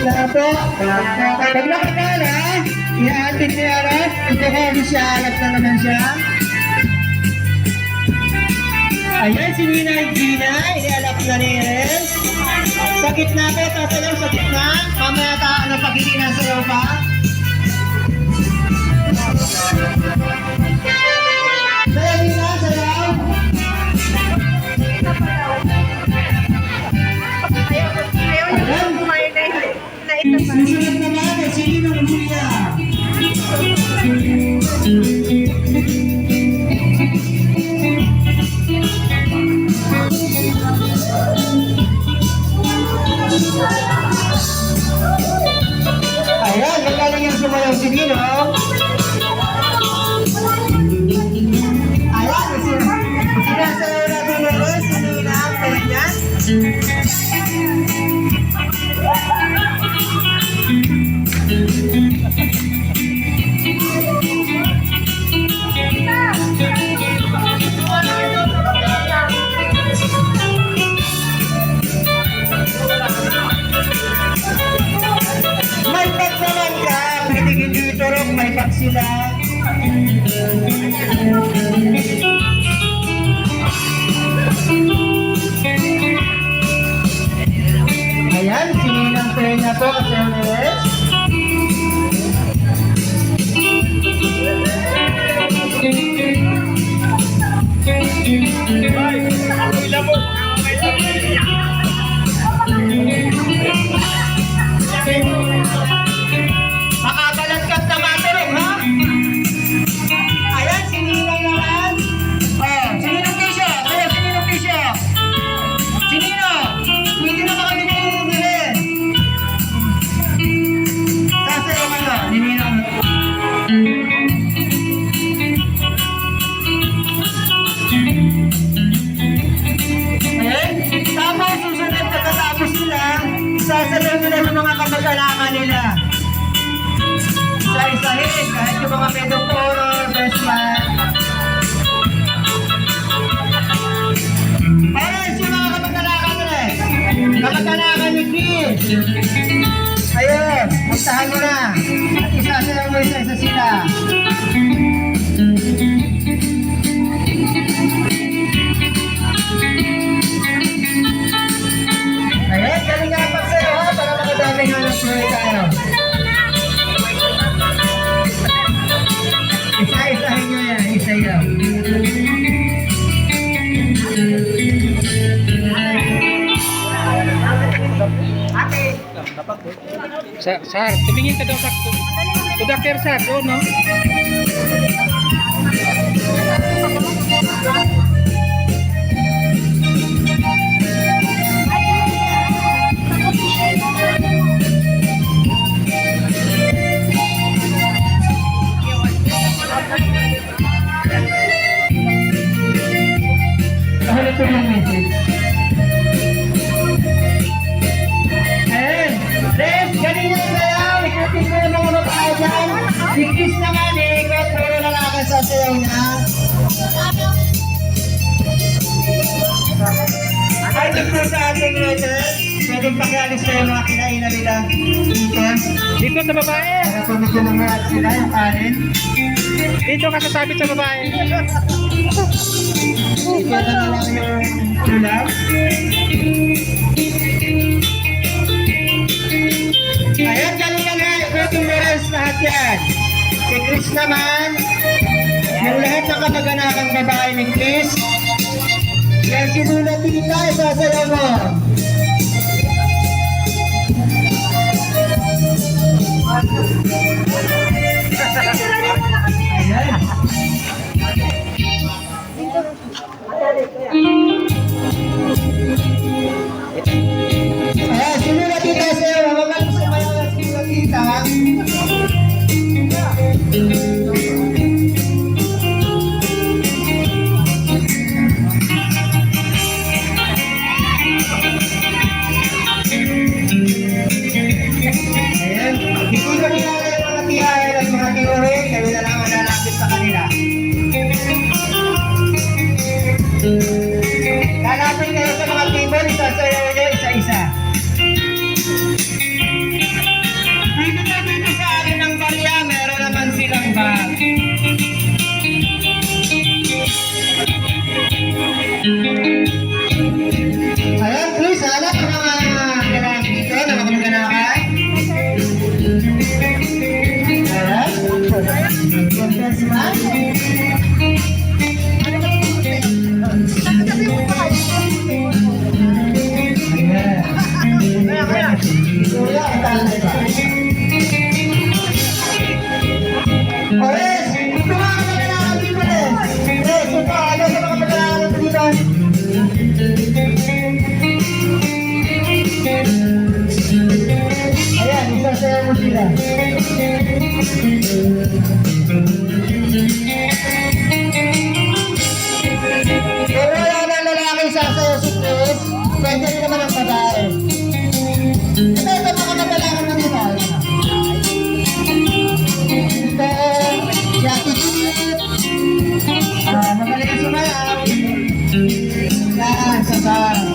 Kaya po, pag nakakala, i-atin niya na, ito ko, siya, alat na naman siya. Ayan, si Ninay Gina, inialap na ni Eren. Sa gitna po, tasayaw sa gitna. Mamaya tayo ng pagiging sayaw pa. Sayaw Nina, sayaw. Ayaw kumain na ito pa. Susunod naman ay si Ninong Julia. Ayan, magaling yung sumayaw si Ninong. Ayan, sinasayaw natin ulit si Ninang. Kaya yan. May pag naman ka, pitigin dito rin, may pag sila. Ayan, sininang Peña po kasi ulit. Makabalagkat na matulog, ha? Ayan, sininang naman. Oh, sininang Tisha. Ayan, sininang Tisha. Sininang, hindi na kami nililin. Sasayaw ka na, sininang. Ayan, tapos susunod pagkatapos nila, sasayaw nila ng mga kamag-alaman nila. Isa-isahin, kahit yung mga pedoporo, best man. Ayan, yung mga kamag-alakan nila. Kamag-alakan ni Chris. Ayun, puntahan mo na. At isasayaw mo isa-isa sila. Ayan, galing nga pagsayo ha, para makadaming hanap tuloy tayo. Isa-isahin nyo yan, isayaw. Sar, tumingin ka daw sa Dr. Sar, doon, no? Ano ito yung message? Ayan, Res, ganun yung sayaw. Ikutin ko yung mga tayo dyan. Si Chris naman eh, kahit puro lalaki sa sayaw niya. Kahit ito sa ating letter, pwedeng pakialis kayo mga kinainan nila. Dito sa babae. Para pumigil ng mga sila yung kanin. Dito ka sasabit sa babae. Ito na lang yung ulam. Ayan, galing na nga. Pwedeng meron lahat yan. Si Chris naman, yung lahat ng kamag-anakang babae ni Chris. Yan si Lula Tita, isasayaw mo. Ayan. Ayan, si Lula Tita sayaw. Huwag mo sumayaw na si Lula Tita. sa